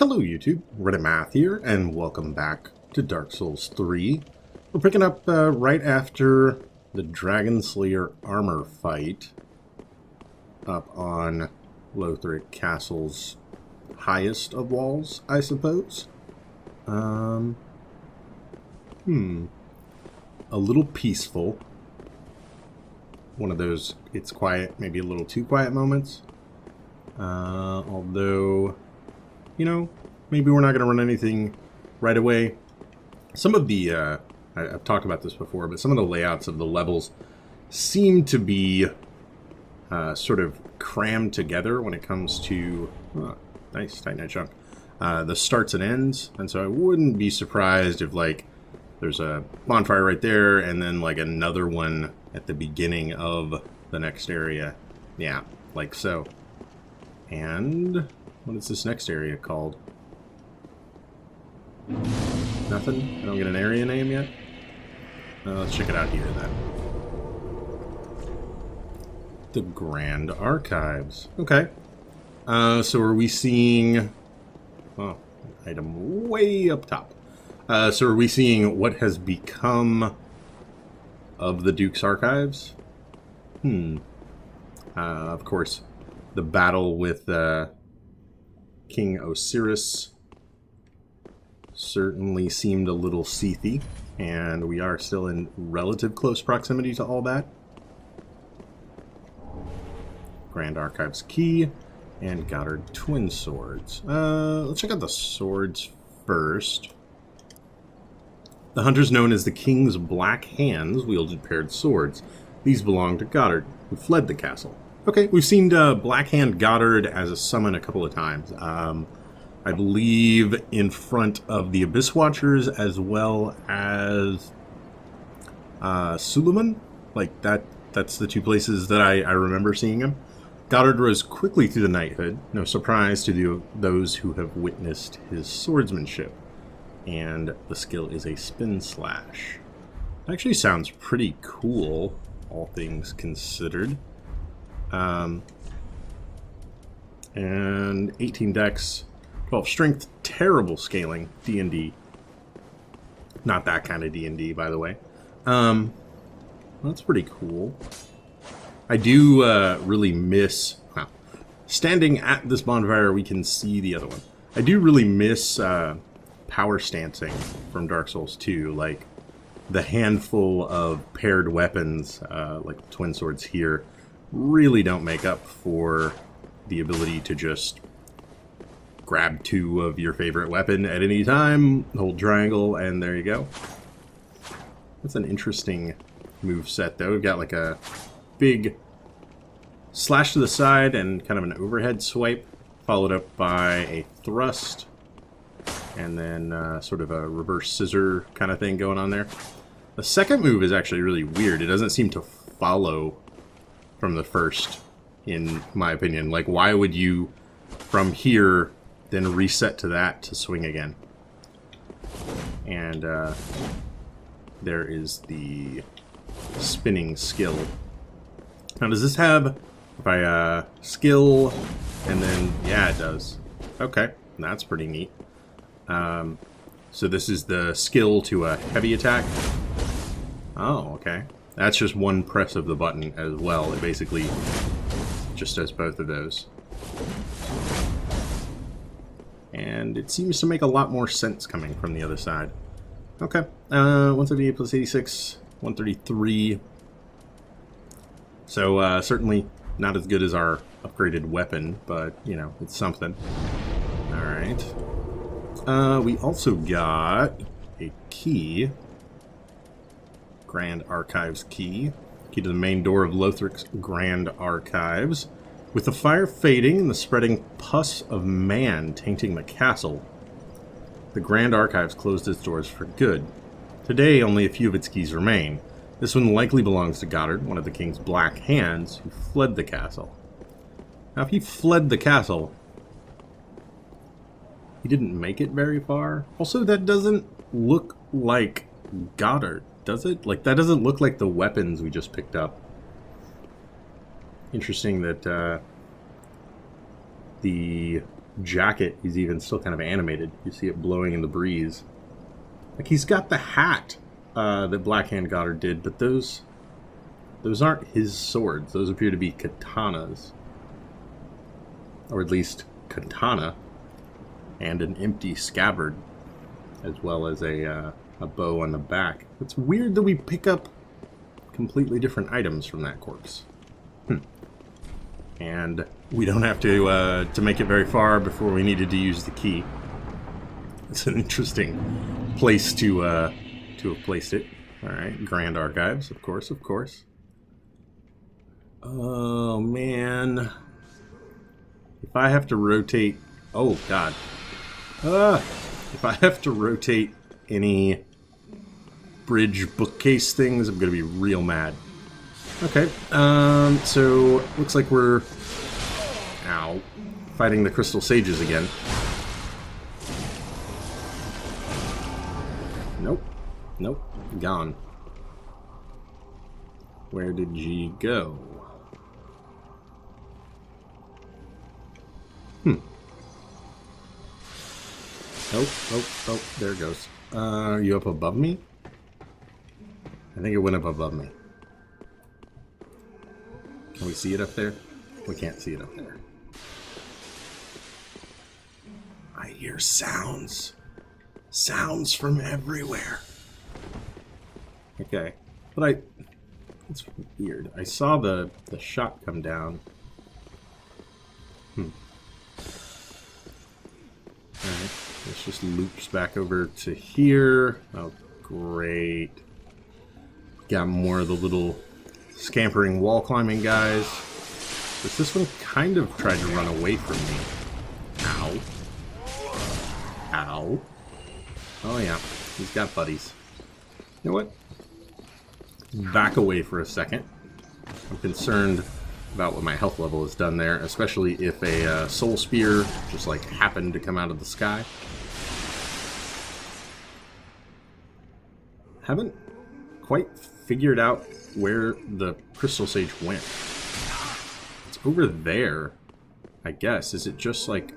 Hello YouTube, Reddit Math here, and welcome back to Dark Souls 3. We're picking up right after the Dragon Slayer armor fight up on Lothric Castle's highest of walls, I suppose. A little peaceful. One of those, it's quiet, maybe a little too quiet moments. Although, you know, maybe we're not going to run anything right away. Some of the, I've talked about this before, but some of the layouts of the levels seem to be sort of crammed together when it comes to, nice, Titanite chunk, the starts and ends. And so I wouldn't be surprised if, like, there's a bonfire right there and then, like, another one at the beginning of the next area. Yeah, like so. And what is this next area called? Nothing? I don't get an area name yet? Let's check it out here then. The Grand Archives. Okay. So are we seeing... Oh, item way up top. So are we seeing what has become of the Duke's Archives? Of course, the battle with King Osiris certainly seemed a little seethy, and we are still in relative close proximity to all that. Grand Archives Key and Goddard Twin Swords. Let's check out the swords first. The hunters known as the King's Black Hands wielded paired swords. These belonged to Goddard, who fled the castle. Okay, we've seen Black Hand Goddard as a summon a couple of times. I believe in front of the Abyss Watchers as well as Suleiman. Like, that's the two places that I remember seeing him. Goddard rose quickly through the knighthood, no surprise to those who have witnessed his swordsmanship. And the skill is a spin slash. Actually sounds pretty cool, all things considered. And 18 dex, 12 strength, terrible scaling, D&D. Not that kind of D&D, by the way. That's pretty cool. I do really miss... Well, standing at this bonfire, we can see the other one. I do really miss power stancing from Dark Souls 2. Like, the handful of paired weapons, like twin swords here, really don't make up for the ability to just grab two of your favorite weapon at any time, hold triangle, and there you go. That's an interesting move set, though. We've got like a big slash to the side and kind of an overhead swipe, followed up by a thrust, and then sort of a reverse scissor kind of thing going on there. The second move is actually really weird. It doesn't seem to follow from the first, in my opinion. Like, why would you, from here, then reset to that to swing again? And there is the spinning skill. Now, does this have, if I skill, and then, yeah, it does. Okay, that's pretty neat. So this is the skill to a heavy attack. Oh, okay. That's just one press of the button as well. It basically just does both of those. And it seems to make a lot more sense coming from the other side. Okay. 178 plus 86, 133. So, certainly not as good as our upgraded weapon, but, you know, it's something. Alright. We also got a key. Grand Archives key. Key to the main door of Lothric's Grand Archives. With the fire fading and the spreading pus of man tainting the castle, the Grand Archives closed its doors for good. Today, only a few of its keys remain. This one likely belongs to Goddard, one of the King's Black Hands, who fled the castle. Now, if he fled the castle, he didn't make it very far. Also, that doesn't look like Goddard, does it? Like, that doesn't look like the weapons we just picked up. Interesting that the jacket is even still kind of animated. You see it blowing in the breeze. Like, he's got the hat that Blackhand Goddard did, but those aren't his swords. Those appear to be katanas. Or at least katana. And an empty scabbard. As well as a bow on the back. It's weird that we pick up completely different items from that corpse. And we don't have to make it very far before we needed to use the key. It's an interesting place to have placed it. Alright, Grand Archives, of course, of course. Oh, man. If I have to rotate... Oh, God. If I have to rotate any bridge bookcase things, I'm going to be real mad. Okay, so looks like we're... Ow. Fighting the Crystal Sages again. Nope. Nope. Gone. Where did ye go? Oh, there it goes. Are you up above me? I think it went up above me. Can we see it up there? We can't see it up there. I hear sounds. Sounds from everywhere. Okay. But it's weird. I saw the shot come down. Alright. This just loops back over to here. Oh, great. Got more of the little scampering wall climbing guys. But this one kind of tried to run away from me. Ow. Ow. Oh yeah, he's got buddies. You know what? Back away for a second. I'm concerned about what my health level has done there, especially if a soul spear just like happened to come out of the sky. Haven't quite figured out where the Crystal Sage went. It's over there, I guess. Is it just like...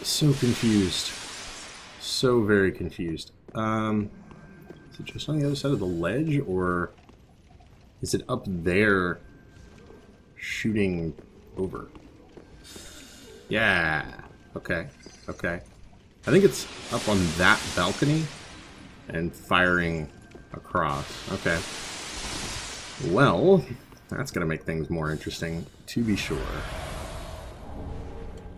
So confused. So very confused. Is it just on the other side of the ledge, or is it up there shooting over? Yeah. Okay. Okay. I think it's up on that balcony and firing across. Okay. Well, that's going to make things more interesting, to be sure.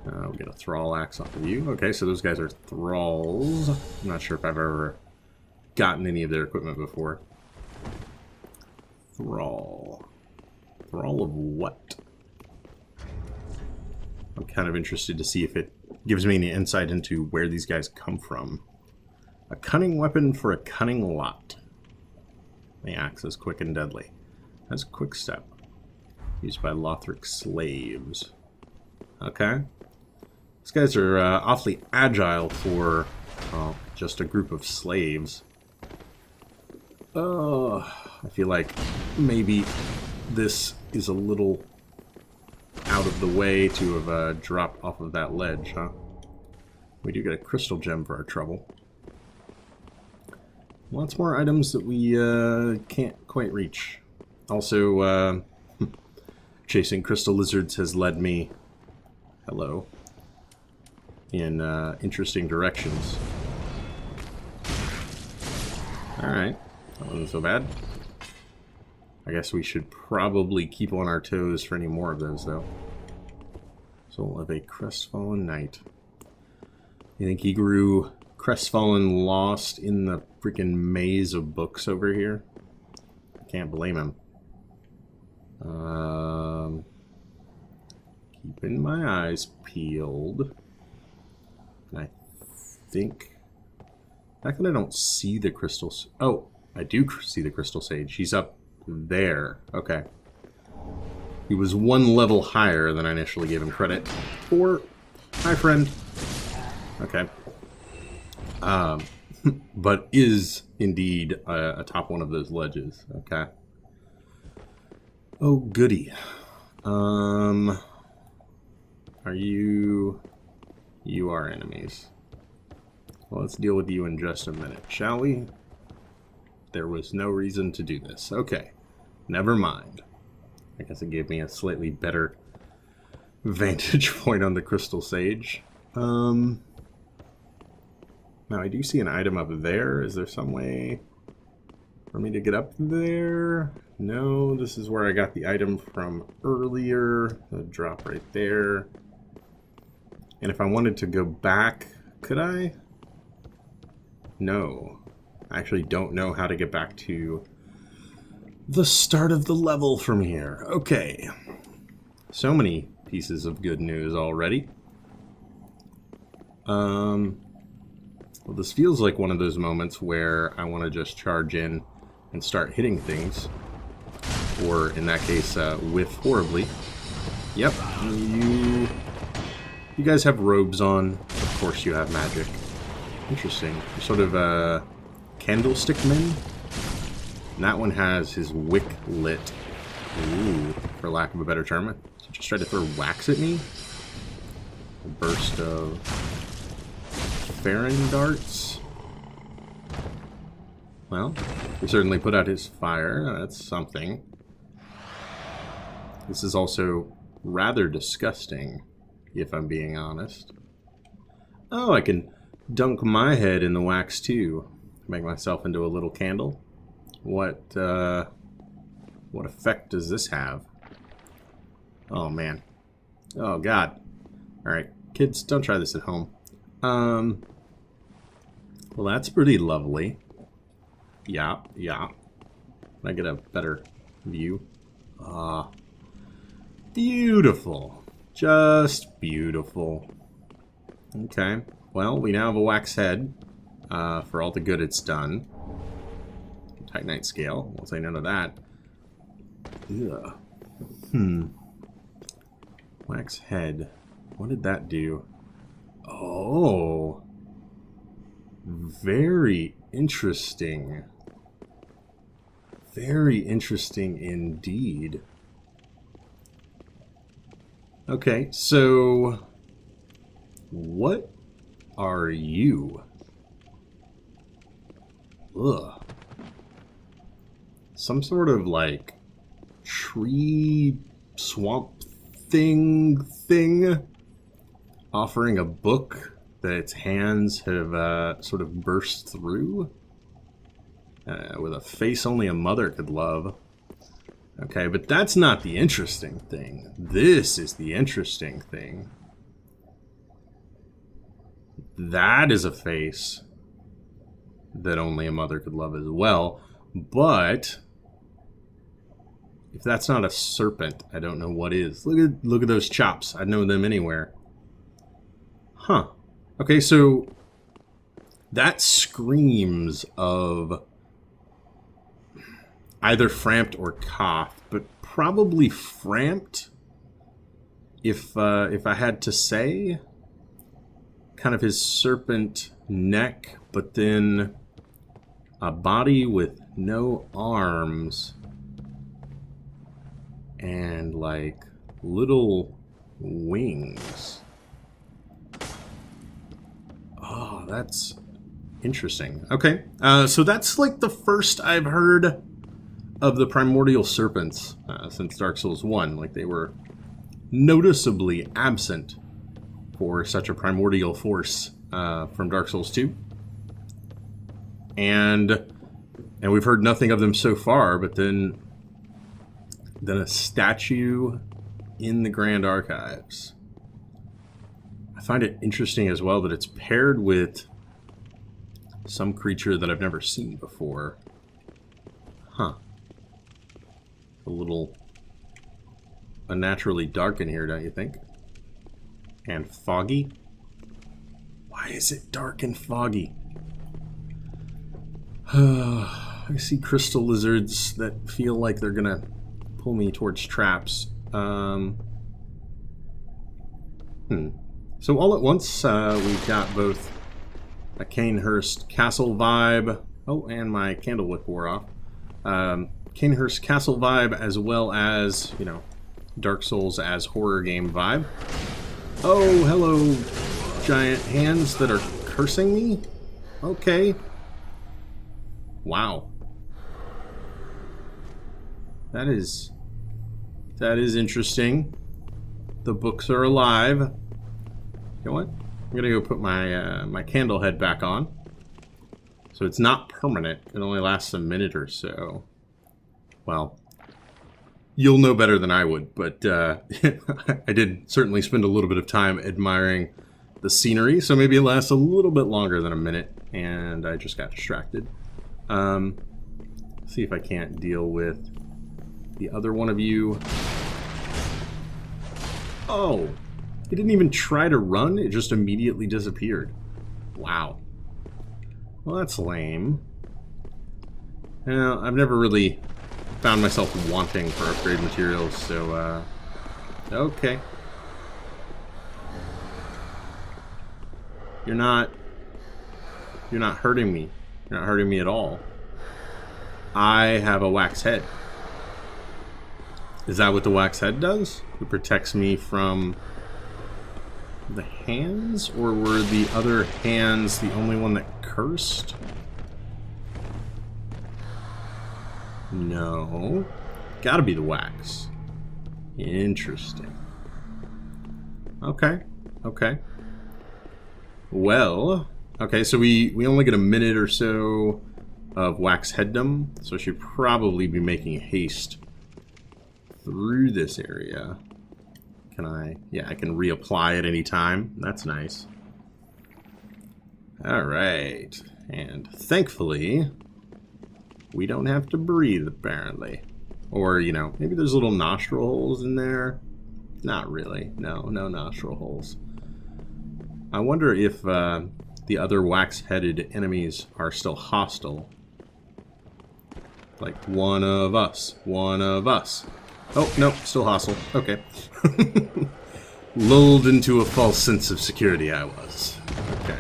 We'll get a thrall axe off of you. Okay, so those guys are thralls. I'm not sure if I've ever gotten any of their equipment before. Thrall. Thrall of what? I'm kind of interested to see if it gives me any insight into where these guys come from. A cunning weapon for a cunning lot. The axe is quick and deadly. That's a quick step. Used by Lothric slaves. Okay. These guys are awfully agile for just a group of slaves. I feel like maybe this is a little out of the way to have dropped off of that ledge, huh? We do get a crystal gem for our trouble. Lots more items that we can't quite reach. Also, chasing crystal lizards has led me, hello, in interesting directions. Alright, that wasn't so bad. I guess we should probably keep on our toes for any more of those, though. Soul of a Crestfallen Knight. You think he grew crestfallen lost in the freaking maze of books over here? I can't blame him. Keeping my eyes peeled. And I think... The fact that I don't see the crystals... Oh, I do see the Crystal Sage. He's up there. Okay. He was one level higher than I initially gave him credit for. Hi, friend. Okay. But is indeed atop one of those ledges. Okay. Oh, goody. Are you... You are enemies. Well, let's deal with you in just a minute, shall we? There was no reason to do this. Okay. Never mind. I guess it gave me a slightly better vantage point on the Crystal Sage. Now, I do see an item up there. Is there some way for me to get up there? No, this is where I got the item from earlier. The drop right there. And if I wanted to go back, could I? No. I actually don't know how to get back to the start of the level from here. Okay. So many pieces of good news already. Well, this feels like one of those moments where I want to just charge in and start hitting things. Or, in that case, whiff horribly. Yep, you guys have robes on. Of course you have magic. Interesting. You're sort of, candlestick men? And that one has his wick lit. Ooh, for lack of a better term. So just try to throw wax at me? A burst of Farron darts. Well, he certainly put out his fire. That's something. This is also rather disgusting, if I'm being honest. Oh, I can dunk my head in the wax too. Make myself into a little candle. What effect does this have? Oh, man. Oh, God. Alright, kids, don't try this at home. Well, that's pretty lovely. Yeah. Can I get a better view? Beautiful. Just beautiful. Okay. Well, we now have a wax head for all the good it's done. Titanite scale. Won't say none of that. Ugh. Wax head. What did that do? Oh. Very interesting. Very interesting indeed. Okay, so what are you? Ugh. Some sort of like tree swamp thing offering a book that its hands have sort of burst through with a face only a mother could love. Okay, but that's not the interesting thing. This is the interesting thing. That is a face that only a mother could love as well. But if that's not a serpent, I don't know what is. Look at those chops. I'd know them anywhere. Huh. Okay, so that screams of either framped or cough, but probably framped. If I had to say, kind of his serpent neck, but then a body with no arms and like little wings. Oh, that's interesting. Okay, so that's like the first I've heard of the primordial serpents since Dark Souls 1. Like, they were noticeably absent for such a primordial force from Dark Souls 2. And we've heard nothing of them so far, but then a statue in the Grand Archives. I find it interesting as well that it's paired with some creature that I've never seen before. Huh. A little unnaturally dark in here, don't you think? And foggy? Why is it dark and foggy? I see crystal lizards that feel like they're gonna pull me towards traps. So all at once, we've got both a Canehurst Castle vibe. Oh, and my candle wick wore off. Canehurst Castle vibe, as well as, you know, Dark Souls as horror game vibe. Oh, hello, giant hands that are cursing me? Okay. Wow. That is interesting. The books are alive. You know what? I'm gonna go put my my candle head back on. So it's not permanent. It only lasts a minute or so. Well, you'll know better than I would, but I did certainly spend a little bit of time admiring the scenery, so maybe it lasts a little bit longer than a minute, and I just got distracted. See if I can't deal with the other one of you. Oh, it didn't even try to run, it just immediately disappeared. Wow. Well, that's lame. I've never really found myself wanting for upgrade materials, so, okay. You're not hurting me. You're not hurting me at all. I have a wax head. Is that what the wax head does? It protects me from the hands? Or were the other hands the only one that cursed? No. Gotta be the wax. Interesting. Okay. Okay. Well, okay, so we only get a minute or so of wax headdom, so I should probably be making haste through this area. Can I? Yeah, I can reapply at any time. That's nice. Alright. And thankfully, we don't have to breathe, apparently. Or, you know, maybe there's little nostril holes in there. Not really. No nostril holes. I wonder if the other wax-headed enemies are still hostile. Like, one of us. One of us. Oh, no, still hostile. Okay. Lulled into a false sense of security, I was. Okay.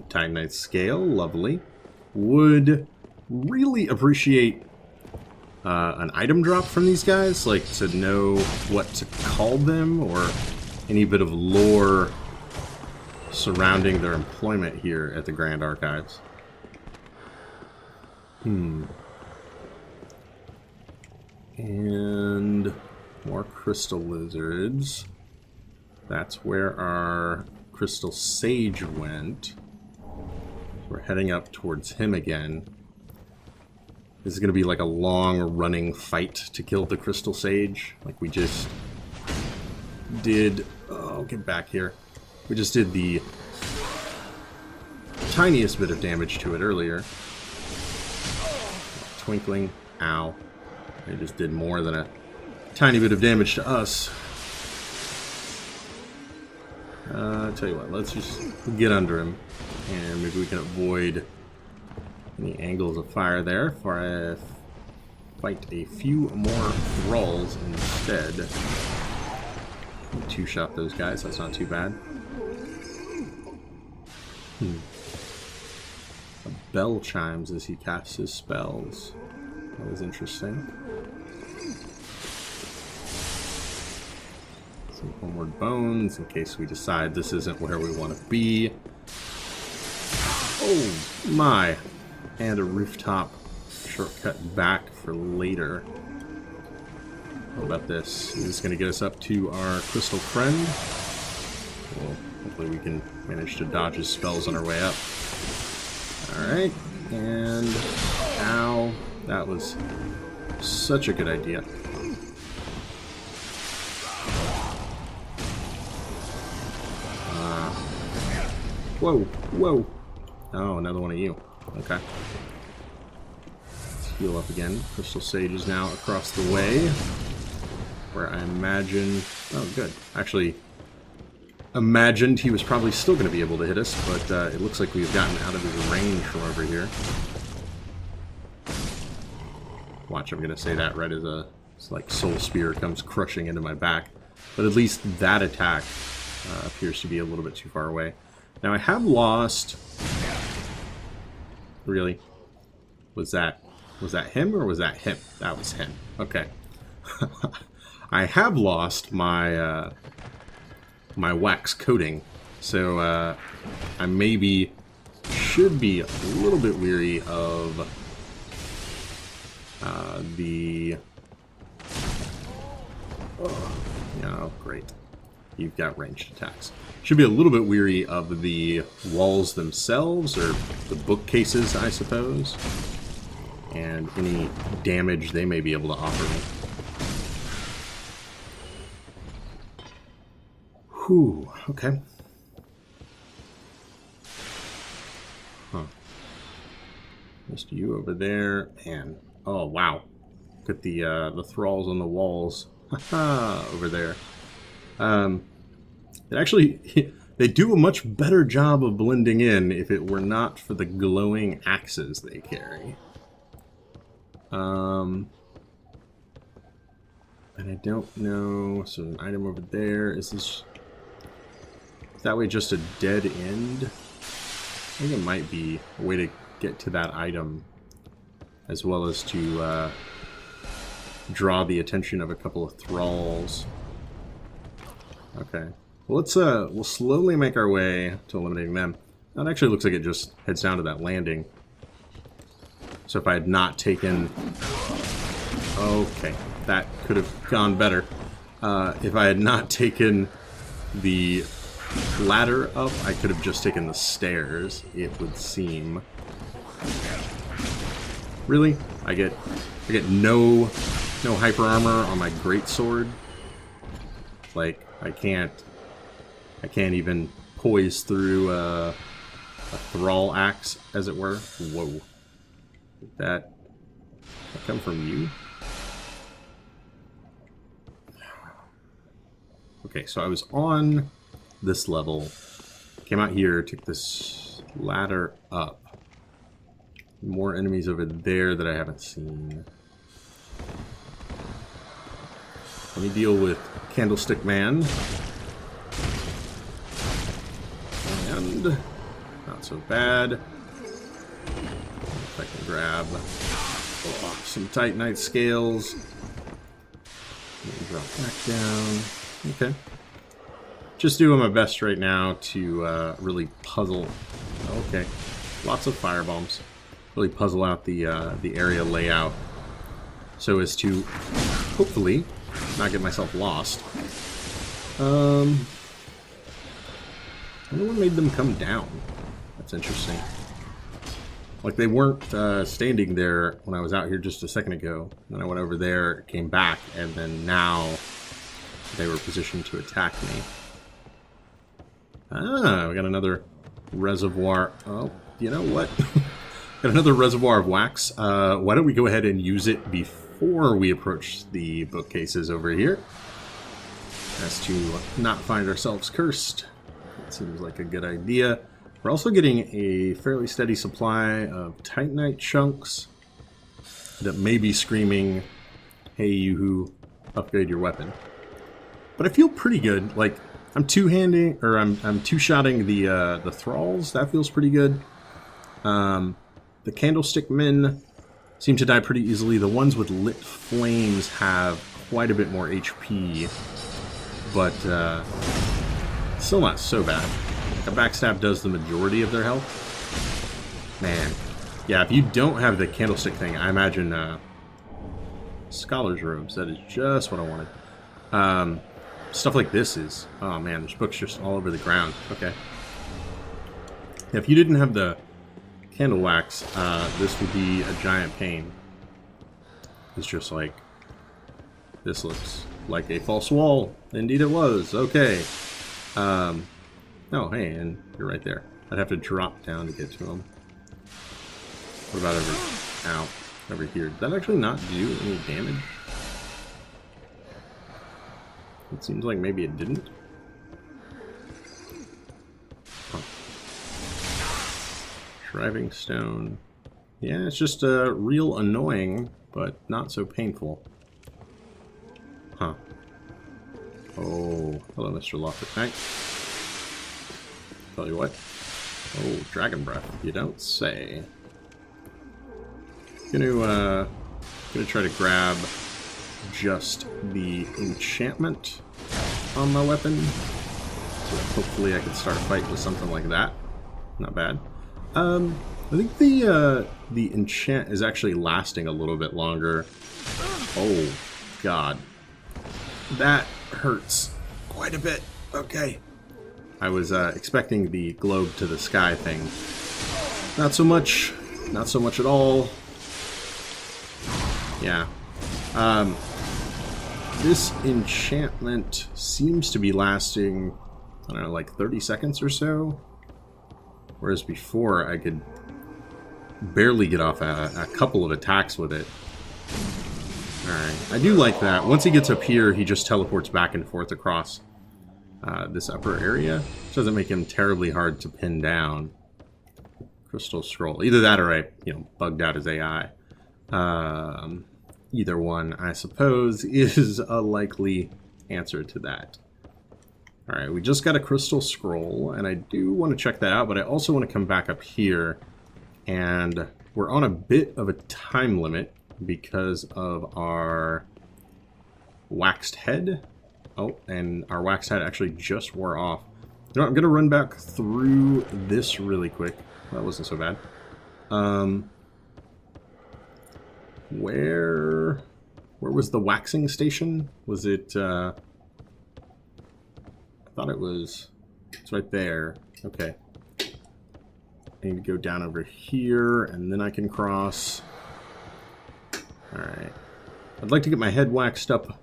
Titanite scale, lovely. Would really appreciate an item drop from these guys, like to know what to call them, or any bit of lore surrounding their employment here at the Grand Archives. And more crystal lizards. That's where our crystal sage went. We're heading up towards him again. This is going to be like a long-running fight to kill the crystal sage, like we just did. Oh, get back here. We just did the tiniest bit of damage to it earlier. Twinkling. Ow. They just did more than a tiny bit of damage to us. I'll tell you what, let's just get under him. And maybe we can avoid any angles of fire there for I fight a few more thralls instead. Two-shot those guys, that's not too bad. A bell chimes as he casts his spells. That was interesting. Some homeward bones in case we decide this isn't where we want to be. Oh my! And a rooftop shortcut back for later. What about this? Is this going to get us up to our crystal friend? Well, hopefully we can manage to dodge his spells on our way up. Alright, and ow, that was such a good idea. Whoa, whoa. Oh, another one of you. Okay. Let's heal up again. Crystal Sage is now across the way. Where I imagine... Oh, good. Actually, imagined he was probably still going to be able to hit us, but it looks like we've gotten out of his range from over here. Watch, I'm going to say that right as a like soul spear comes crushing into my back. But at least that attack appears to be a little bit too far away. Now I have lost... Really? Was that him or was that him? That was him. Okay. I have lost my my wax coating. So I should be a little bit weary of the... Oh, great. You've got ranged attacks. Should be a little bit weary of the walls themselves, or the bookcases, I suppose, and any damage they may be able to offer me. Whew, okay. Huh. Just you over there, and oh wow. Look at the thralls on the walls. Haha, over there. It actually, they do a much better job of blending in if it were not for the glowing axes they carry. And I don't know, so an item over there, is that way just a dead end? I think it might be a way to get to that item, as well as to draw the attention of a couple of thralls. Okay. Well, we'll slowly make our way to eliminating them. That actually looks like it just heads down to that landing. So if I had not taken... Okay, that could have gone better. If I had not taken the ladder up, I could have just taken the stairs, it would seem. Really? I get no hyper armor on my greatsword? Like, I can't even poise through a thrall axe, as it were. Whoa. Did that come from you? Okay, so I was on this level, came out here, took this ladder up. More enemies over there that I haven't seen. Let me deal with Candlestick Man. And not so bad. If I can grab some Titanite scales. Drop back down. Okay. Just doing my best right now to really puzzle. Okay. Lots of firebombs. Really puzzle out the area layout so as to hopefully not get myself lost. I wonder what made them come down. That's interesting. Like, they weren't standing there when I was out here just a second ago. Then I went over there, came back, and then now they were positioned to attack me. Ah, we got another reservoir. Oh, you know what? Got another reservoir of wax. Why don't we go ahead and use it before we approach the bookcases over here? As to not find ourselves cursed. That seems like a good idea. We're also getting a fairly steady supply of Titanite chunks that may be screaming, hey, you who upgrade your weapon. But I feel pretty good. Like, I'm two-handing, or I'm two-shotting the thralls. That feels pretty good. The Candlestick Men seem to die pretty easily. The ones with lit flames have quite a bit more HP, but still not so bad. A backstab does the majority of their health. Man. Yeah, if you don't have the candlestick thing, I imagine scholar's robes. That is just what I wanted. Stuff like this is... Oh man, there's books just all over the ground. Okay. If you didn't have the candle wax, this would be a giant pain. It's just like... This looks like a false wall. Indeed it was. Okay. Oh, hey, and you're right there. I'd have to drop down to get to him. What about over here? Did that actually not do any damage? It seems like maybe it didn't. Huh. Shriving stone. Yeah, it's just real annoying, but not so painful. Huh. Oh, hello, Mr. Lockett. Tell you what. Oh, dragon breath. You don't say. Gonna try to grab just the enchantment on my weapon. Hopefully I can start a fight with something like that. Not bad. I think the enchant is actually lasting a little bit longer. Oh, God. That hurts quite a bit. Okay. I was expecting the globe to the sky thing. Not so much. Not so much at all. Yeah. This enchantment seems to be lasting, I don't know, like 30 seconds or so. Whereas before, I could barely get off a couple of attacks with it. Alright, I do like that. Once he gets up here, he just teleports back and forth across this upper area. Which doesn't make him terribly hard to pin down. Crystal Scroll. Either that or I, bugged out his AI. Either one, I suppose, is a likely answer to that. Alright, we just got a Crystal Scroll, and I do want to check that out, but I also want to come back up here, and we're on a bit of a time limit because of our waxed head. Oh, and our waxed head actually just wore off. You know, I'm going to run back through this really quick. That wasn't so bad. Where was the waxing station? Was it, I thought it was, it's right there. Okay. I need to go down over here, and then I can cross. Alright. I'd like to get my head waxed up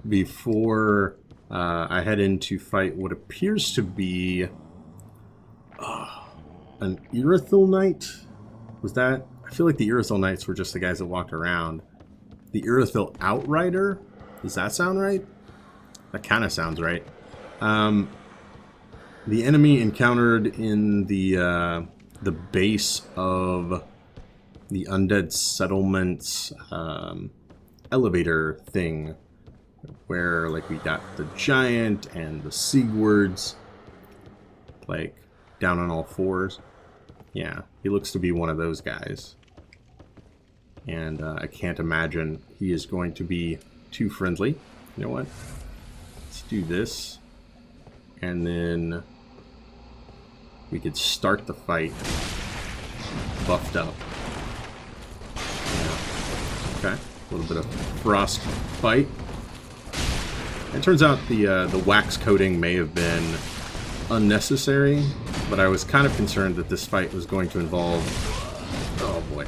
before I head in to fight what appears to be an Irithil Knight. Was that? I feel like the Irithil Knights were just the guys that walked around. The Irithil Outrider? Does that sound right? That kind of sounds right. The enemy encountered in the base of the Undead Settlement's elevator thing, where like we got the giant and the Seagwards, like down on all fours. Yeah, he looks to be one of those guys. And I can't imagine he is going to be too friendly. You know what? Let's do this. And then we could start the fight buffed up. Yeah. Okay. A little bit of frost bite. It turns out the wax coating may have been unnecessary, but I was kind of concerned that this fight was going to involve... Oh boy.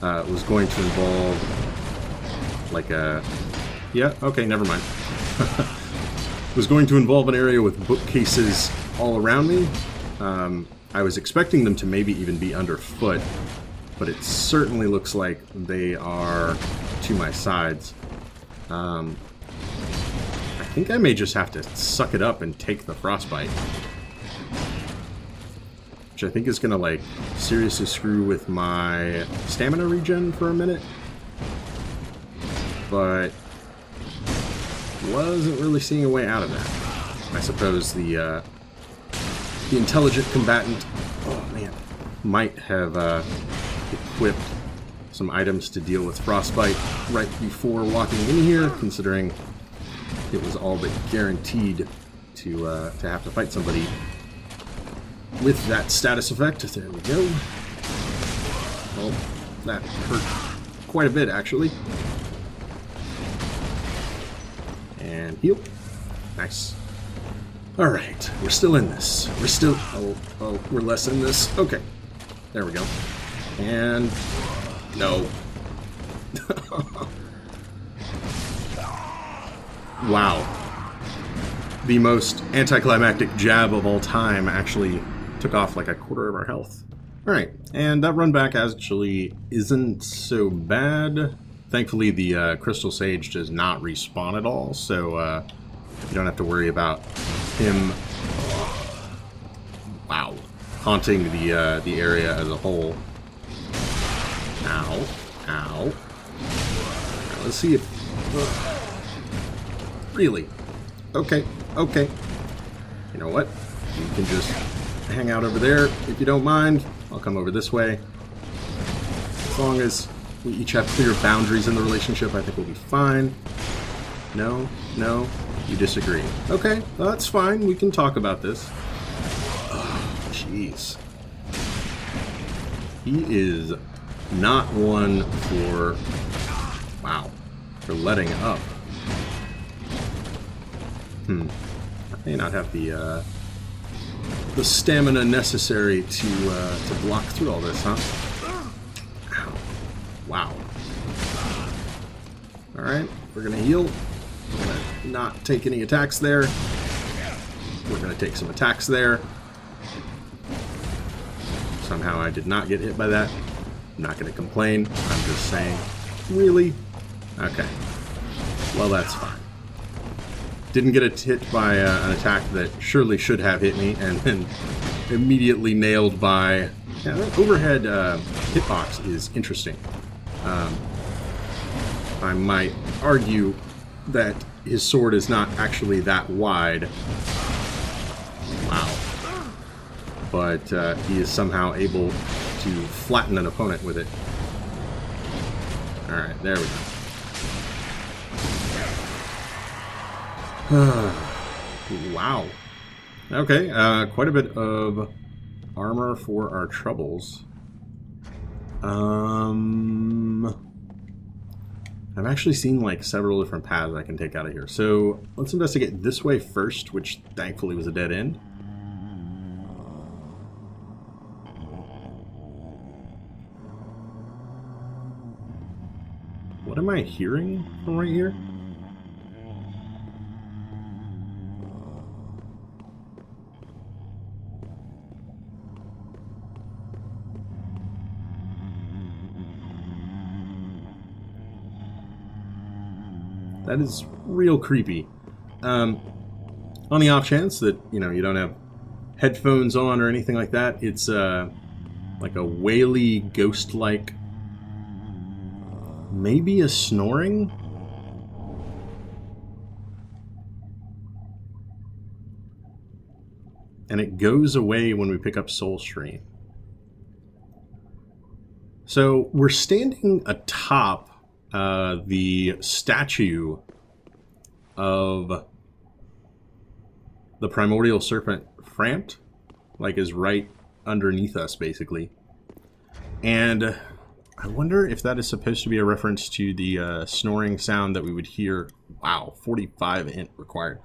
Was going to involve like a... Yeah, okay, never mind. Was going to involve an area with bookcases all around me. I was expecting them to maybe even be underfoot, but it certainly looks like they are to my sides. I think I may just have to suck it up and take the frostbite. Which I think is going to, like, seriously screw with my stamina regen for a minute. But wasn't really seeing a way out of that. I suppose the intelligent combatant, oh man, might have equipped some items to deal with frostbite right before walking in here, considering it was all but guaranteed to have to fight somebody with that status effect. There we go. Well, that hurt quite a bit, actually. And heal. Nice. Alright, we're still in this. We're still... Oh, we're less in this. Okay. There we go. And... No. Wow. The most anticlimactic jab of all time actually took off like a quarter of our health. Alright, and that run back actually isn't so bad. Thankfully, the Crystal Sage does not respawn at all, so you don't have to worry about him, wow, haunting the area as a whole. Ow. Ow. Now, let's see if... really? Okay, okay. You know what? You can just hang out over there if you don't mind. I'll come over this way. As long as we each have clear boundaries in the relationship, I think we'll be fine. No, no. You disagree. Okay, well, that's fine. We can talk about this. Oh, jeez. He is not one for... Wow. For letting up. I may not have the stamina necessary to block through all this, huh? Ow. Wow. Alright, we're gonna heal. We're gonna not take any attacks there. We're gonna take some attacks there. Somehow I did not get hit by that. I'm not gonna complain. I'm just saying, really? Okay. Well, that's fine. Didn't get hit by an attack that surely should have hit me, and then immediately nailed by... Yeah, that overhead hitbox is interesting. I might argue that his sword is not actually that wide. Wow. But he is somehow able to flatten an opponent with it. Alright, there we go. Wow. Okay, quite a bit of armor for our troubles. I've actually seen like several different paths I can take out of here. So let's investigate this way first, which thankfully was a dead end. What am I hearing from right here? That is real creepy. On the off chance that, you know, you don't have headphones on or anything like that, it's like a waily, ghost-like, maybe a snoring? And it goes away when we pick up Soul Stream. So we're standing atop the statue of the primordial serpent Frampt, like, is right underneath us, basically. And I wonder if that is supposed to be a reference to the snoring sound that we would hear. Wow, 45 int required.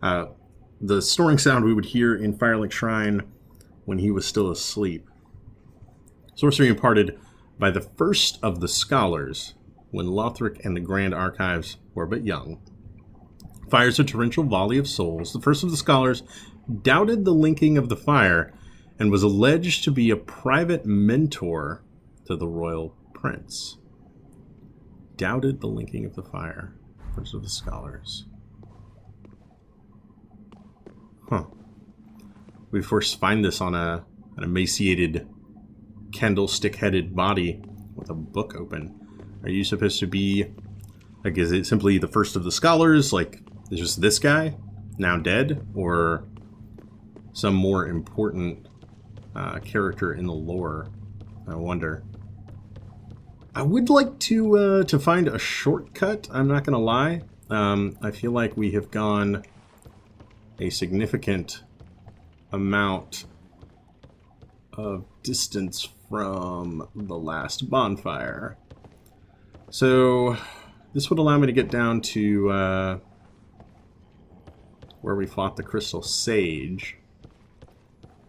The snoring sound we would hear in Firelink Shrine when he was still asleep. Sorcery imparted by the first of the scholars when Lothric and the Grand Archives were but young. Fires a torrential volley of souls. The first of the scholars doubted the linking of the fire and was alleged to be a private mentor to the royal prince. Doubted the linking of the fire. First of the scholars. Huh. We first find this on an emaciated, candlestick-headed body with a book open. Are you supposed to be, like, is it simply the first of the scholars? Like, is just this guy now dead? Or some more important character in the lore? I wonder. I would like to find a shortcut, I'm not going to lie. I feel like we have gone a significant amount of distance from the last bonfire. So this would allow me to get down to where we fought the Crystal Sage.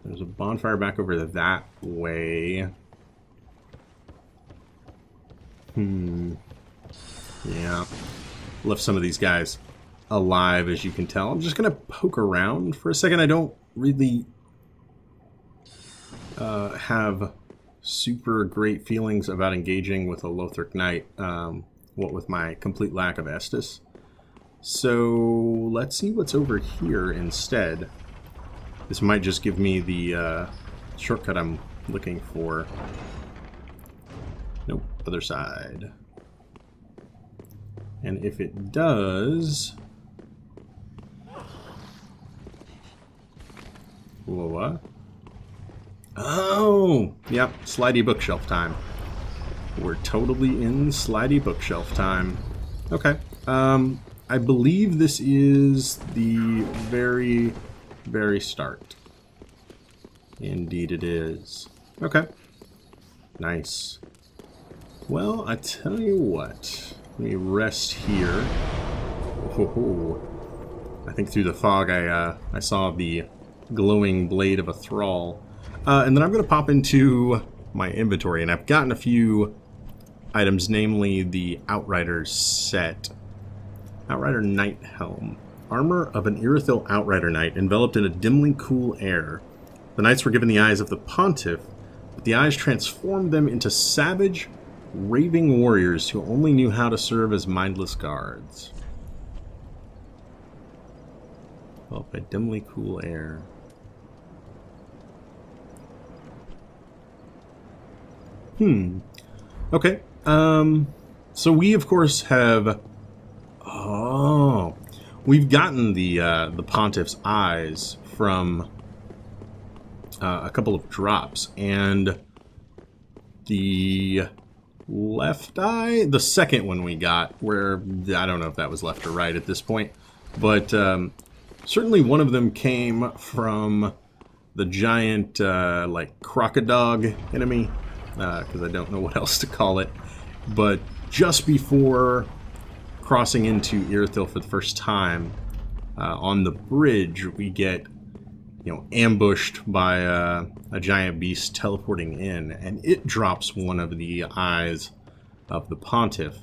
There's a bonfire back over that way. Yeah. Left some of these guys alive, as you can tell. I'm just going to poke around for a second. I don't really have super great feelings about engaging with a Lothric Knight, what with my complete lack of Estus. So let's see what's over here instead. This might just give me the shortcut I'm looking for. Nope, other side. And if it does... What? Oh! Yep, slidey bookshelf time. We're totally in slidey bookshelf time. Okay. I believe this is the very, very start. Indeed it is. Okay. Nice. Well, I tell you what. Let me rest here. Oh, I think through the fog I saw the glowing blade of a thrall. And then I'm going to pop into my inventory, and I've gotten a few items, namely the Outrider's set. Outrider Knight Helm. Armor of an Irithyll Outrider Knight, enveloped in a dimly cool air. The knights were given the eyes of the Pontiff, but the eyes transformed them into savage, raving warriors who only knew how to serve as mindless guards. Enveloped by dimly cool air. Okay. So we, of course, have... Oh. We've gotten the Pontiff's eyes from a couple of drops. And the left eye, the second one we got, where I don't know if that was left or right at this point. But certainly one of them came from the giant, like, crocodile enemy. Because I don't know what else to call it. But just before crossing into Irithyll for the first time, on the bridge, we get, ambushed by a giant beast teleporting in, and it drops one of the eyes of the Pontiff.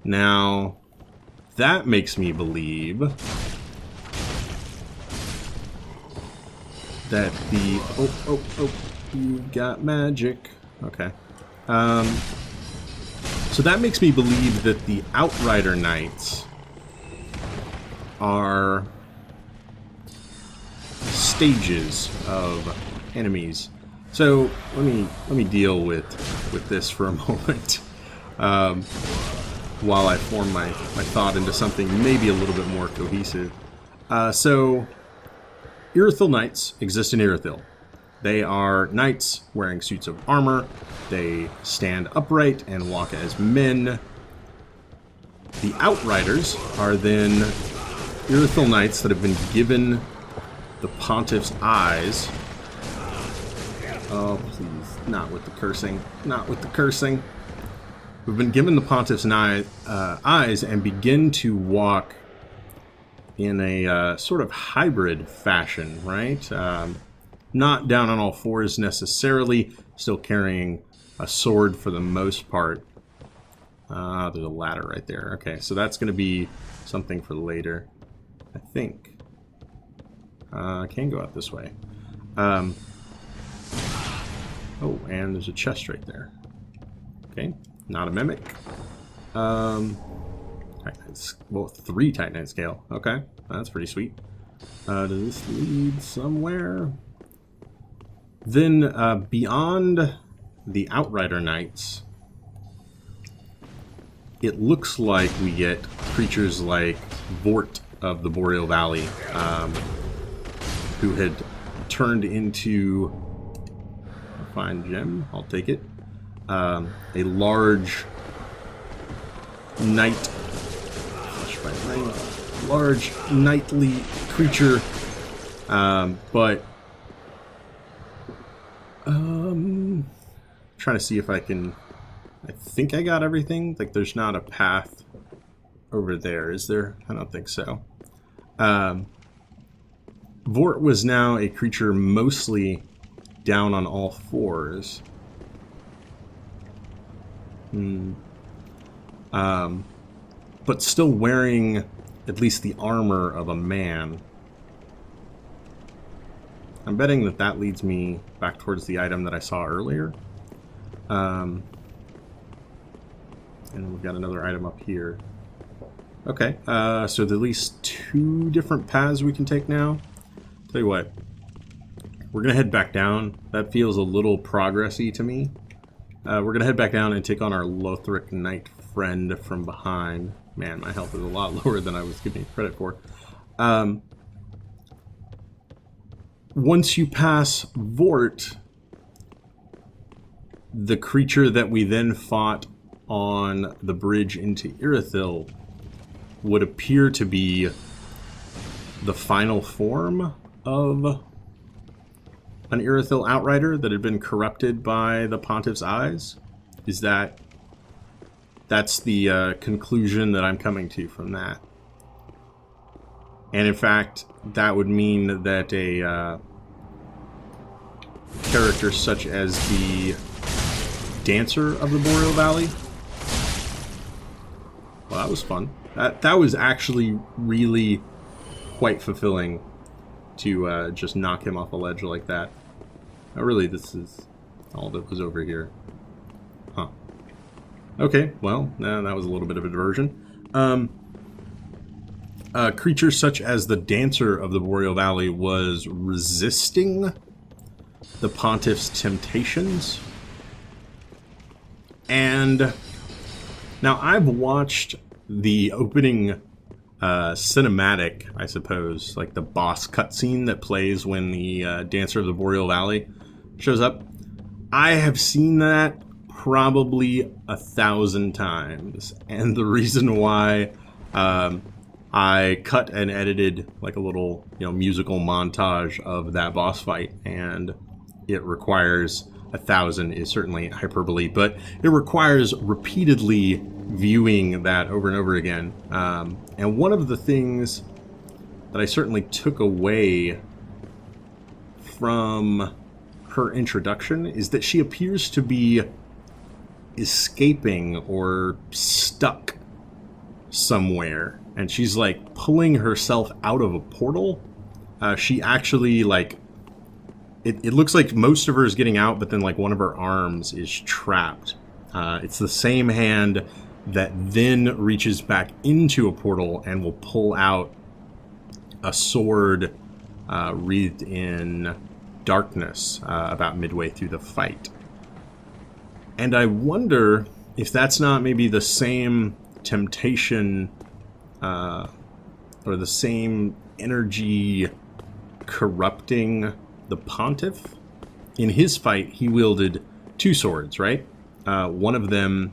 Now, that makes me believe that the... Oh, you got magic. Okay. So that makes me believe that the Outrider Knights are stages of enemies. So let me deal with this for a moment, while I form my thought into something maybe a little bit more cohesive. So Irithyll Knights exist in Irithyll. They are knights wearing suits of armor. They stand upright and walk as men. The Outriders are then Irithyll Knights that have been given the Pontiff's eyes. Oh, please. Not with the cursing. Not with the cursing. We've been given the Pontiff's eyes and begin to walk in a sort of hybrid fashion, right? Not down on all fours necessarily, still carrying a sword for the most part. There's a ladder right there. Okay, so that's going to be something for later, I think. I can go out this way. Oh, and there's a chest right there. Okay, not a mimic. Well, 3 Titanite scale. Okay, that's pretty sweet. Does this lead somewhere? Then, beyond the Outrider Knights, it looks like we get creatures like Vort of the Boreal Valley, who had turned into a fine gem. I'll take it. A large knight, large knightly creature, but trying to see if I can... I think I got everything. Like, there's not a path over there, is there? I don't think so. Vort was now a creature mostly down on all fours. But still wearing at least the armor of a man. I'm betting that that leads me back towards the item that I saw earlier. And we've got another item up here. Okay, so there's at least 2 different paths we can take now. Tell you what, we're going to head back down. That feels a little progressy to me. We're going to head back down and take on our Lothric Knight friend from behind. Man, my health is a lot lower than I was giving credit for. Once you pass Vort, the creature that we then fought on the bridge into Irithyll would appear to be the final form of an Irithyll outrider that had been corrupted by the Pontiff's eyes. That's the conclusion that I'm coming to from that. And in fact, that would mean that a character such as the Dancer of the Boreal Valley. Well, that was fun. That was actually really quite fulfilling to just knock him off a ledge like that. Oh, really, this is all that was over here. Huh. Okay, well, that was a little bit of a diversion. Creatures such as the Dancer of the Boreal Valley was resisting the Pontiff's temptations. And now I've watched the opening cinematic, I suppose, like the boss cutscene that plays when the Dancer of the Boreal Valley shows up. I have seen that probably 1,000 times, and the reason why I cut and edited like a little, musical montage of that boss fight, and it requires 1,000 is certainly hyperbole, but it requires repeatedly viewing that over and over again. And one of the things that I certainly took away from her introduction is that she appears to be escaping or stuck somewhere, and she's like pulling herself out of a portal. She actually it looks like most of her is getting out, but then like one of her arms is trapped. It's the same hand that then reaches back into a portal and will pull out a sword wreathed in darkness about midway through the fight. And I wonder if that's not maybe the same temptation or the same energy corrupting the Pontiff. In his fight, he wielded two swords, right? One of them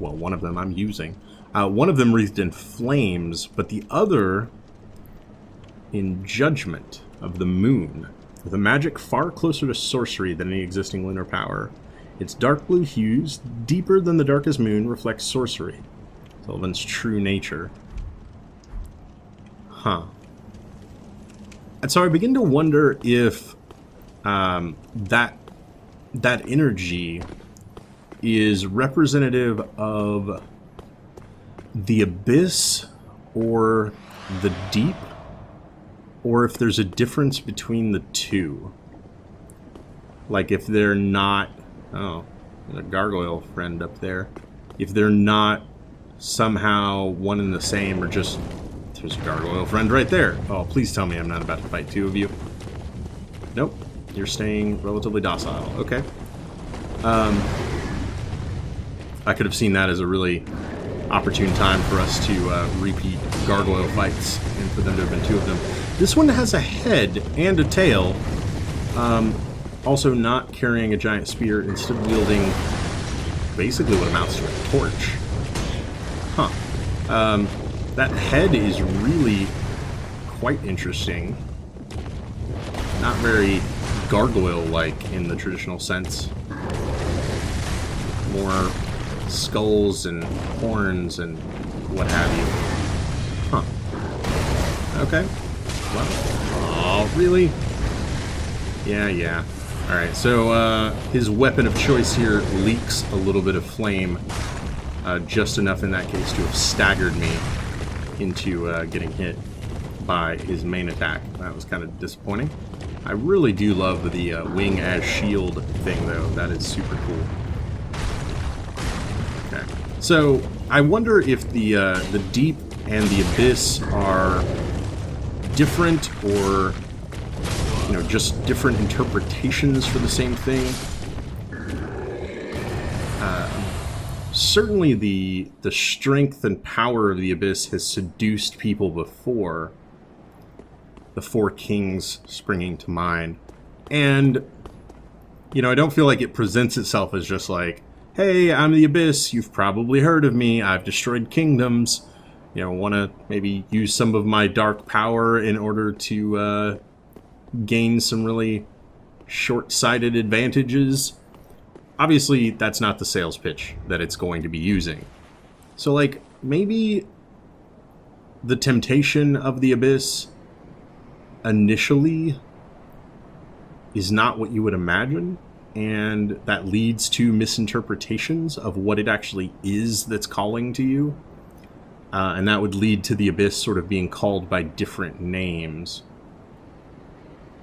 I'm using. One of them wreathed in flames, but the other in judgment of the moon, with a magic far closer to sorcery than any existing lunar power. Its dark blue hues, deeper than the darkest moon, reflect sorcery, Sylvan's true nature. Huh. And so I begin to wonder if that energy is representative of the abyss or the deep, or if there's a difference between the two. Like if they're not... Oh, there's a gargoyle friend up there. If they're not somehow one and the same, or just... There's a gargoyle friend right there. Oh, please tell me I'm not about to fight two of you. Nope. You're staying relatively docile. Okay. I could have seen that as a really opportune time for us to repeat gargoyle fights, and for them to have been two of them. This one has a head and a tail. Also not carrying a giant spear, instead wielding basically what amounts to a torch. Huh. That head is really quite interesting. Not very gargoyle-like in the traditional sense. More skulls and horns and what have you. Huh. Okay. Well. Oh, really? Yeah. Alright, so his weapon of choice here leaks a little bit of flame. Just enough in that case to have staggered me into getting hit by his main attack. That was kind of disappointing. I really do love the wing as shield thing, though. That is super cool. Okay, so I wonder if the deep and the abyss are different, or just different interpretations for the same thing. Certainly the strength and power of the abyss has seduced people before, the Four Kings springing to mind. And, I don't feel like it presents itself as just like, hey, I'm the abyss, you've probably heard of me, I've destroyed kingdoms. want to maybe use some of my dark power in order to gain some really short-sighted advantages. Obviously, that's not the sales pitch that it's going to be using. So, like, maybe the temptation of the Abyss initially is not what you would imagine, and that leads to misinterpretations of what it actually is that's calling to you. And that would lead to the Abyss sort of being called by different names.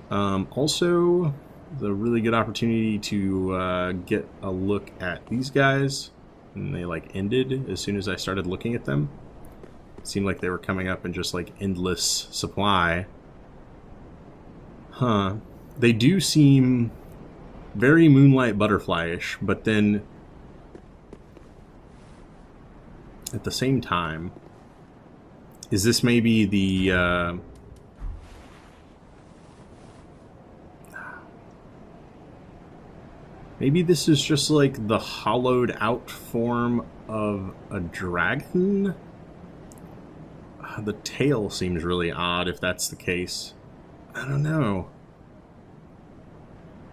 Also, the really good opportunity to get a look at these guys. And they, like, ended as soon as I started looking at them. It seemed like they were coming up in just, like, endless supply. Huh. They do seem very Moonlight Butterfly-ish, but then at the same time, is this maybe the maybe this is just like the hollowed out form of a dragon? The tail seems really odd if that's the case. I don't know.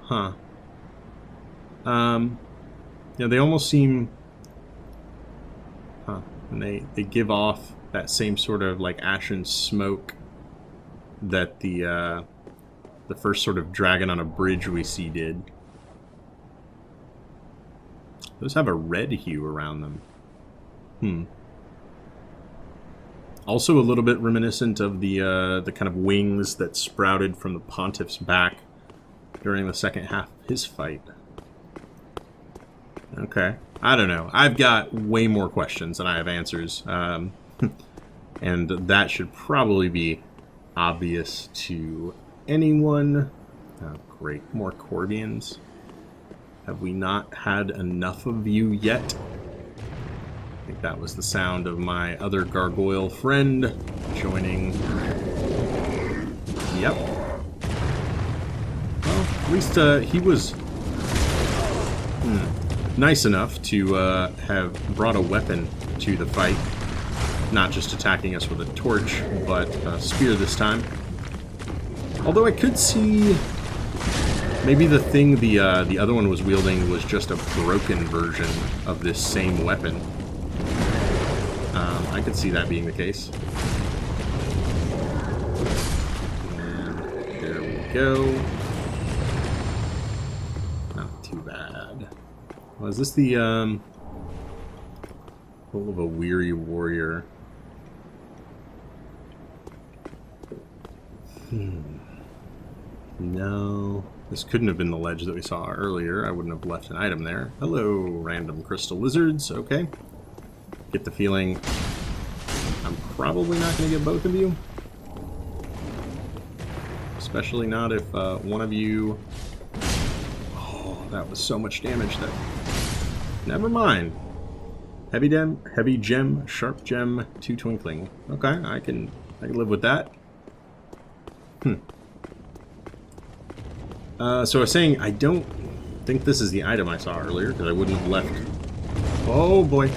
Huh. They almost seem... Huh. And they give off that same sort of, like, ashen smoke that the first sort of dragon on a bridge we see did. Those have a red hue around them. Also a little bit reminiscent of the kind of wings that sprouted from the Pontiff's back during the second half of his fight. Okay. I don't know. I've got way more questions than I have answers. And that should probably be obvious to anyone. Oh, great. More Corbians. Have we not had enough of you yet? I think that was the sound of my other gargoyle friend joining. Yep. Well, at least he was nice enough to have brought a weapon to the fight. Not just attacking us with a torch, but a spear this time. Although I could see maybe the thing the other one was wielding was just a broken version of this same weapon. I could see that being the case. And there we go. Not too bad. Well, is this the Pull of a Weary Warrior? No. This couldn't have been the ledge that we saw earlier. I wouldn't have left an item there. Hello, random crystal lizards. Okay. Get the feeling I'm probably not going to get both of you. Especially not if one of you... Oh, that was so much damage there. Never mind. Heavy gem, sharp gem, 2 twinkling. Okay, I can live with that. So I was saying, I don't think this is the item I saw earlier, because I wouldn't have left... Oh boy.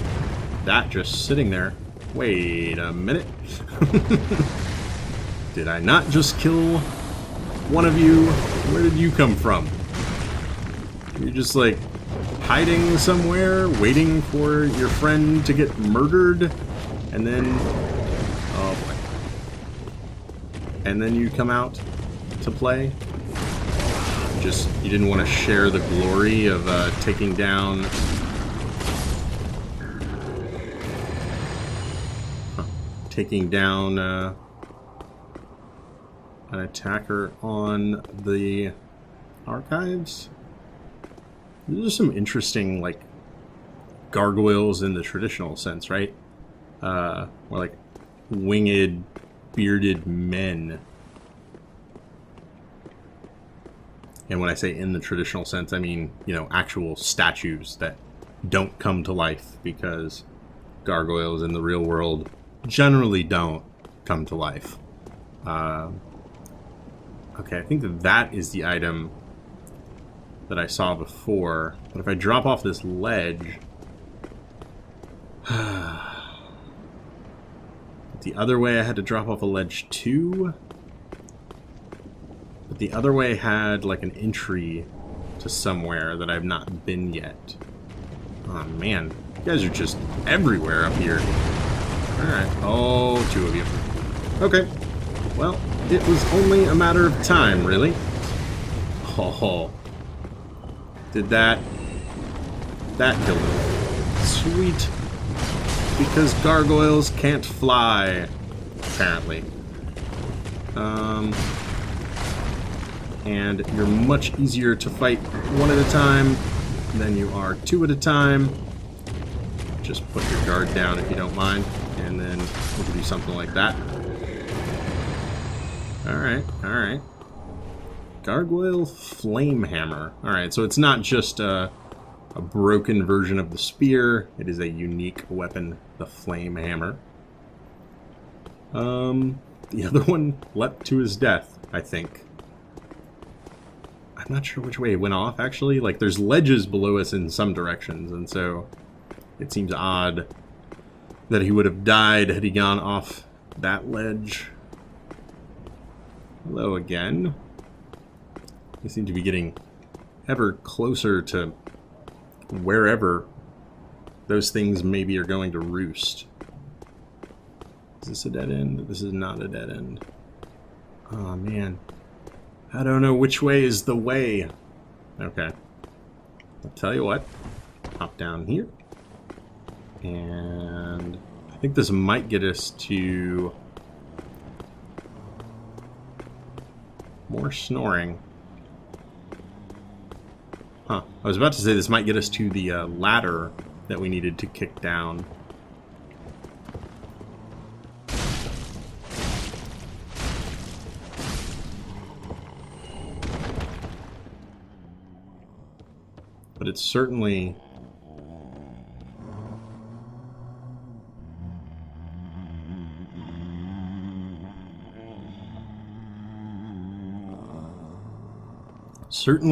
That just sitting there. Wait a minute. Did I not just kill one of you? Where did you come from? You're just, like, hiding somewhere, waiting for your friend to get murdered, and then... Oh boy. And then you come out to play? Just, you didn't want to share the glory of taking down... Taking down an attacker on the archives? These are some interesting, like, gargoyles in the traditional sense, right? More like winged, bearded men. And when I say in the traditional sense, I mean, you know, actual statues that don't come to life because gargoyles in the real world generally don't come to life. Okay, I think that is the item that I saw before. But if I drop off this ledge... The other way I had to drop off a ledge too. But the other way had like an entry to somewhere that I've not been yet. Oh man, you guys are just everywhere up here. Alright, oh, 2 of you. Okay, well, it was only a matter of time, really. Oh, did that killed him. Sweet. Because gargoyles can't fly, apparently. And you're much easier to fight 1 at a time than you are 2 at a time. Just put your guard down if you don't mind, and then we'll do something like that. Alright, alright. Gargoyle Flame Hammer. Alright, so it's not just a broken version of the spear. It is a unique weapon, the Flame Hammer. The other one leapt to his death, I think. I'm not sure which way it went off, actually. Like, there's ledges below us in some directions, and so it seems odd that he would have died had he gone off that ledge. Hello again. We seem to be getting ever closer to wherever those things maybe are going to roost. Is this a dead end? This is not a dead end. Oh man. I don't know which way is the way. Okay. I'll tell you what. Hop down here. And I think this might get us to more snoring. Huh. I was about to say this might get us to the ladder that we needed to kick down. But it's certainly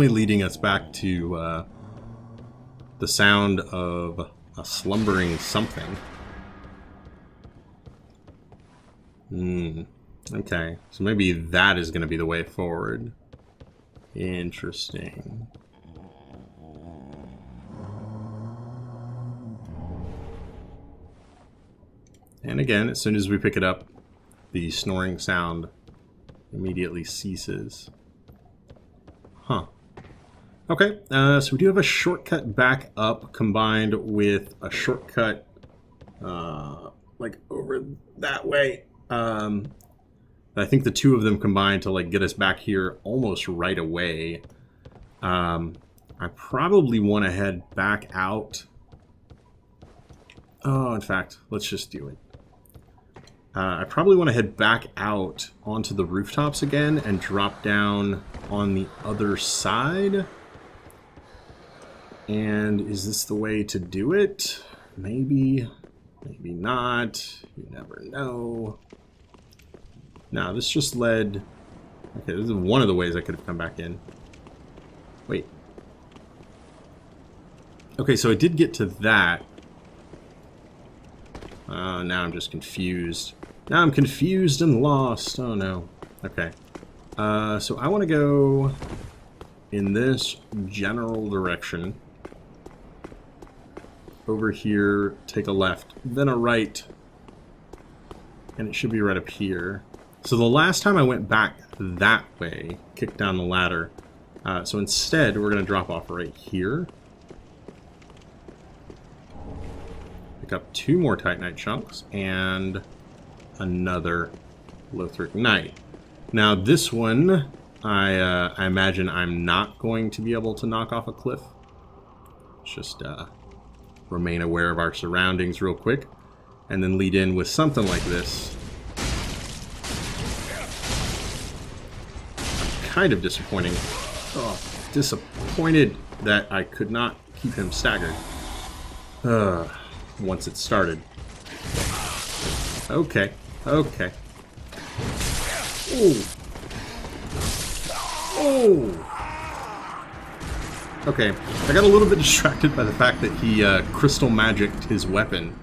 leading us back to the sound of a slumbering something. Okay, so maybe that is going to be the way forward. Interesting. And again, as soon as we pick it up, the snoring sound immediately ceases. Huh. Okay, so we do have a shortcut back up combined with a shortcut like over that way. I think the 2 of them combined to like get us back here almost right away. I probably want to head back out. Oh, in fact, let's just do it. I probably want to head back out onto the rooftops again and drop down on the other side. And is this the way to do it? Maybe, maybe not. You never know. No, this just led... Okay, this is one of the ways I could have come back in. Wait. Okay, so I did get to that. Now I'm just confused. Now I'm confused and lost. Oh no. Okay. So I want to go in this general direction. Over here, take a left, then a right. And it should be right up here. So the last time I went back that way, kicked down the ladder. So instead, we're going to drop off right here. Up 2 more Titanite chunks and another Lothric Knight. Now this one, I imagine I'm not going to be able to knock off a cliff. Just remain aware of our surroundings real quick, and then lead in with something like this. Kind of disappointing. Oh, disappointed that I could not keep him staggered. Once it started. Okay, okay. Ooh. Oh! Okay, I got a little bit distracted by the fact that he crystal magicked his weapon.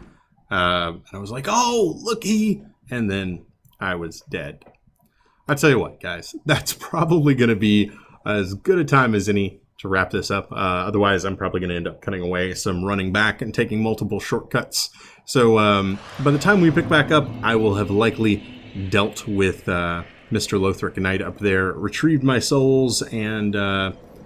And I was like, oh, look, he and then I was dead. I tell you what, guys, that's probably going to be as good a time as any to wrap this up. Otherwise, I'm probably going to end up cutting away some running back and taking multiple shortcuts. So by the time we pick back up, I will have likely dealt with Mr. Lothric Knight up there, retrieved my souls, and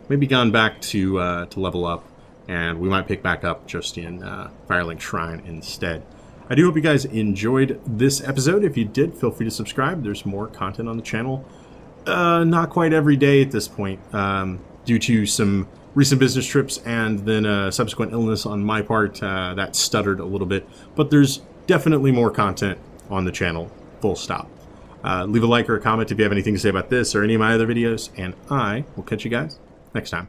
maybe gone back to level up. And we might pick back up just in Firelink Shrine instead. I do hope you guys enjoyed this episode. If you did, feel free to subscribe. There's more content on the channel. Not quite every day at this point, due to some recent business trips and then a subsequent illness on my part that stuttered a little bit. But there's definitely more content on the channel, full stop. Leave a like or a comment if you have anything to say about this or any of my other videos, and I will catch you guys next time.